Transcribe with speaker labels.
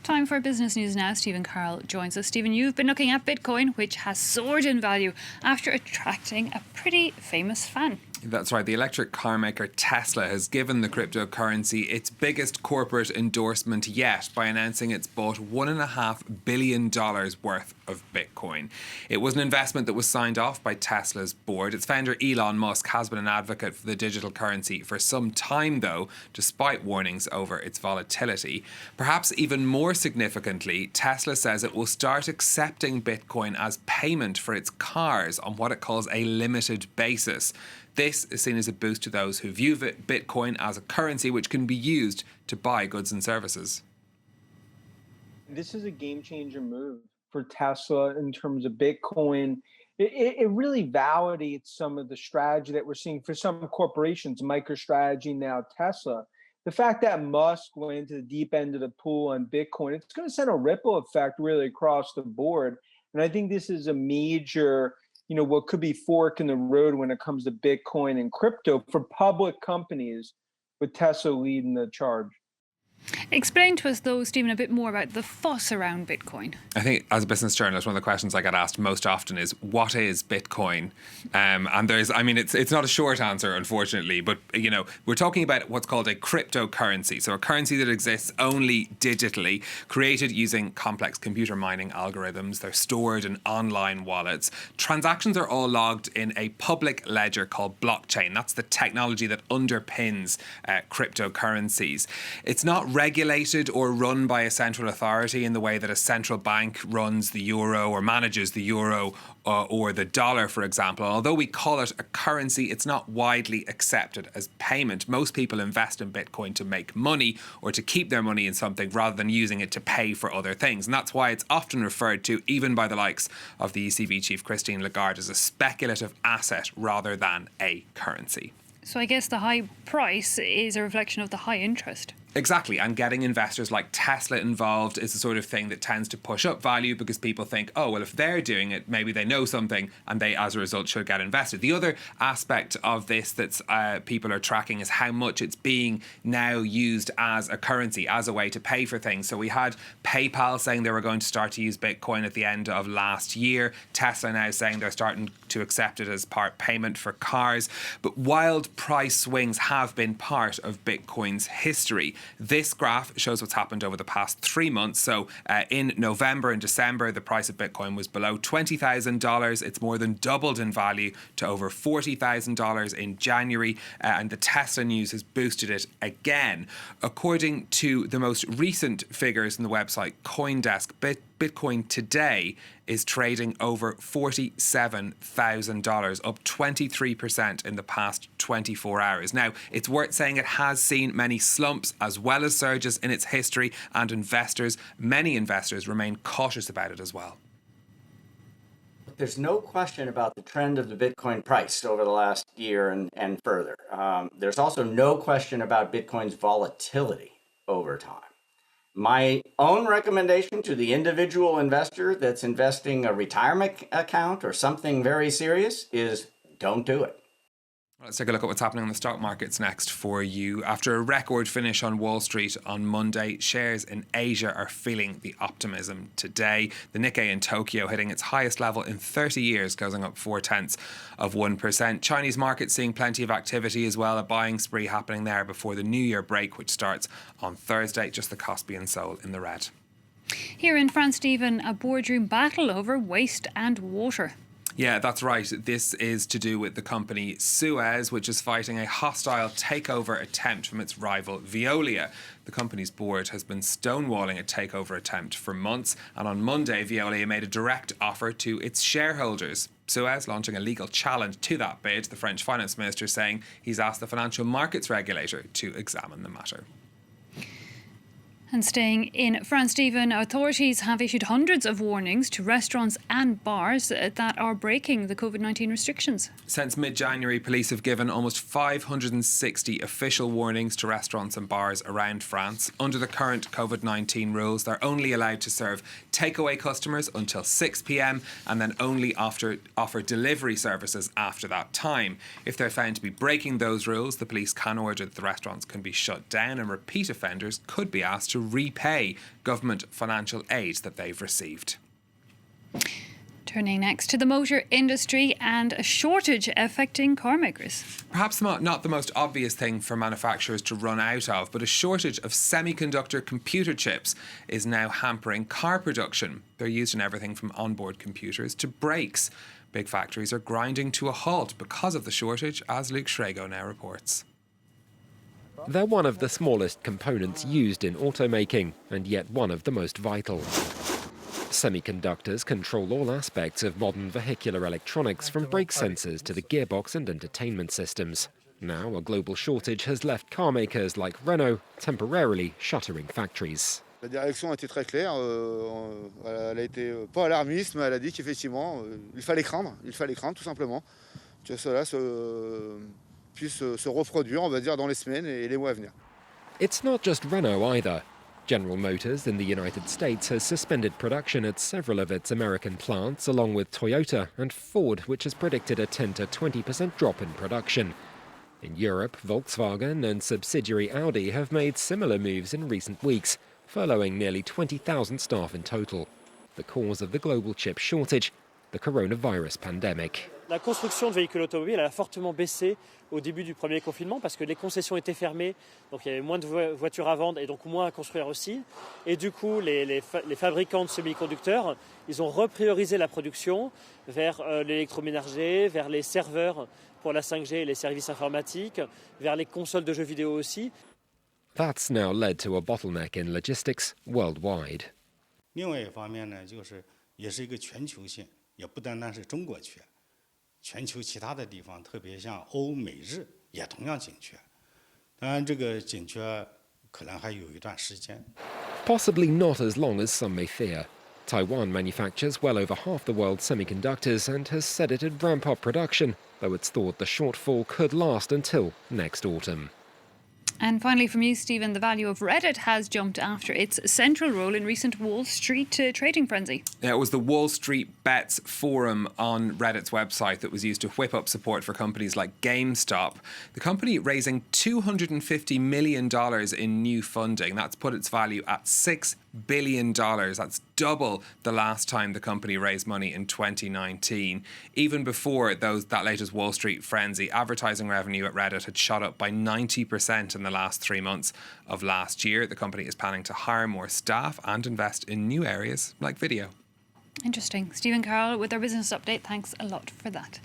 Speaker 1: Time for business news now. Stephen Carroll joins us. Stephen, you've been looking at Bitcoin, which has soared in value after attracting a pretty famous fan.
Speaker 2: That's right. The electric car maker Tesla has given the cryptocurrency its biggest corporate endorsement yet by announcing it's bought $1.5 billion worth of Bitcoin. It was an investment that was signed off by Tesla's board. Its founder, Elon Musk, has been an advocate for the digital currency for some time, though, despite warnings over its volatility. Perhaps even more significantly, Tesla says it will start accepting Bitcoin as payment for its cars on what it calls a limited basis. This is seen as a boost to those who view Bitcoin as a currency which can be used to buy goods and services.
Speaker 3: This is a game changer move for Tesla in terms of Bitcoin. It really validates some of the strategy that we're seeing for some corporations, MicroStrategy, now Tesla. The fact that Musk went into the deep end of the pool on Bitcoin, it's going to send a ripple effect really across the board. And I think this is a major what could be fork in the road when it comes to Bitcoin and crypto for public companies, with Tesla leading the charge.
Speaker 1: Explain to us, though, Stephen, a bit more about the fuss around Bitcoin.
Speaker 2: I think as a business journalist, one of the questions I get asked most often is, what is Bitcoin? And it's not a short answer, unfortunately, but, we're talking about what's called a cryptocurrency. So a currency that exists only digitally, created using complex computer mining algorithms. They're stored in online wallets. Transactions are all logged in a public ledger called blockchain. That's the technology that underpins cryptocurrencies. It's not regulated or run by a central authority in the way that a central bank runs the euro or manages the euro or the dollar, for example. Although we call it a currency, it's not widely accepted as payment. Most people invest in Bitcoin to make money or to keep their money in something rather than using it to pay for other things. And that's why it's often referred to, even by the likes of the ECB chief Christine Lagarde, as a speculative asset rather than a currency.
Speaker 1: So I guess the high price is a reflection of the high interest.
Speaker 2: Exactly, and getting investors like Tesla involved is the sort of thing that tends to push up value because people think, oh, well, if they're doing it, maybe they know something and they, as a result, should get invested. The other aspect of this that people are tracking is how much it's being now used as a currency, as a way to pay for things. So we had PayPal saying they were going to start to use Bitcoin at the end of last year. Tesla now saying they're starting to accept it as part payment for cars. But wild price swings have been part of Bitcoin's history. This graph shows what's happened over the past 3 months. So in November and December, the price of Bitcoin was below $20,000. It's more than doubled in value to over $40,000 in January. And the Tesla news has boosted it again. According to the most recent figures in the website CoinDesk, Bitcoin today is trading over $47,000, up 23% in the past 24 hours. Now, it's worth saying it has seen many slumps as well as surges in its history, and many investors remain cautious about it as well.
Speaker 4: There's no question about the trend of the Bitcoin price over the last year and further. There's also no question about Bitcoin's volatility over time. My own recommendation to the individual investor that's investing a retirement account or something very serious is don't do it.
Speaker 2: Let's take a look at what's happening on the stock markets next for you. After a record finish on Wall Street on Monday, shares in Asia are feeling the optimism today. The Nikkei in Tokyo hitting its highest level in 30 years, closing up 0.4%. Chinese markets seeing plenty of activity as well, a buying spree happening there before the New Year break, which starts on Thursday. Just the Kospi and Seoul in the red.
Speaker 1: Here in France, Stephen, a boardroom battle over waste and water.
Speaker 2: Yeah, that's right. This is to do with the company Suez, which is fighting a hostile takeover attempt from its rival Veolia. The company's board has been stonewalling a takeover attempt for months, and on Monday, Veolia made a direct offer to its shareholders. Suez launching a legal challenge to that bid, the French finance minister saying he's asked the financial markets regulator to examine the matter.
Speaker 1: And staying in France, Stephen, authorities have issued hundreds of warnings to restaurants and bars that are breaking the COVID-19 restrictions.
Speaker 2: Since mid-January, police have given almost 560 official warnings to restaurants and bars around France. Under the current COVID-19 rules, they're only allowed to serve takeaway customers until 6 p.m. and then only offer delivery services after that time. If they're found to be breaking those rules, the police can order that the restaurants can be shut down, and repeat offenders could be asked to repay government financial aid that they've received.
Speaker 1: Turning next to the motor industry and a shortage affecting car makers.
Speaker 2: Perhaps not the most obvious thing for manufacturers to run out of, but a shortage of semiconductor computer chips is now hampering car production. They're used in everything from onboard computers to brakes. Big factories are grinding to a halt because of the shortage, as Luke Shrego now reports.
Speaker 5: They're one of the smallest components used in automaking, and yet one of the most vital. Semiconductors control all aspects of modern vehicular electronics, from brake sensors to the gearbox and entertainment systems. Now, a global shortage has left car makers like Renault temporarily shuttering factories.
Speaker 6: La direction a été très claire, elle a été pas alarmiste, mais elle a dit qu'effectivement, il fallait craindre tout simplement que cela puisse se reproduire, on va dire, dans les semaines et les mois à venir.
Speaker 5: It's not just Renault either. General Motors in the United States has suspended production at several of its American plants, along with Toyota and Ford, which has predicted a 10 to 20% drop in production. In Europe, Volkswagen and subsidiary Audi have made similar moves in recent weeks, furloughing nearly 20,000 staff in total. The cause of the global chip shortage, the coronavirus pandemic.
Speaker 7: La construction de véhicules automobiles a fortement baissé au début du premier confinement parce que les concessions étaient fermées, donc il y avait moins de voitures à vendre et donc moins à construire aussi. Et du coup, les fabricants de semi-conducteurs, ils ont repriorisé la production vers l'électroménager, vers les serveurs pour la 5G et les services informatiques, vers les consoles de jeux vidéo aussi.
Speaker 5: That's now led to a bottleneck in logistics worldwide.
Speaker 8: 另外一方面呢，也是一个全球性，也不单单是中国缺。 全球其他的地方，特别像欧美日，也同样紧缺。当然，这个紧缺可能还有一段时间。
Speaker 5: Possibly not as long as some may fear. Taiwan manufactures well over half the world's semiconductors and has said it'd ramp up production, though it's thought the shortfall could last until next autumn.
Speaker 1: And finally from you, Stephen, the value of Reddit has jumped after its central role in recent Wall Street trading frenzy.
Speaker 2: Yeah, it was the Wall Street Bets forum on Reddit's website that was used to whip up support for companies like GameStop. The company raising $250 million in new funding. That's put its value at $6 billion. That's double the last time the company raised money in 2019. Even before that latest Wall Street frenzy, advertising revenue at Reddit had shot up by 90% in the last 3 months of last year. The company is planning to hire more staff and invest in new areas like video.
Speaker 1: Interesting. Stephen Carroll with our business update. Thanks a lot for that.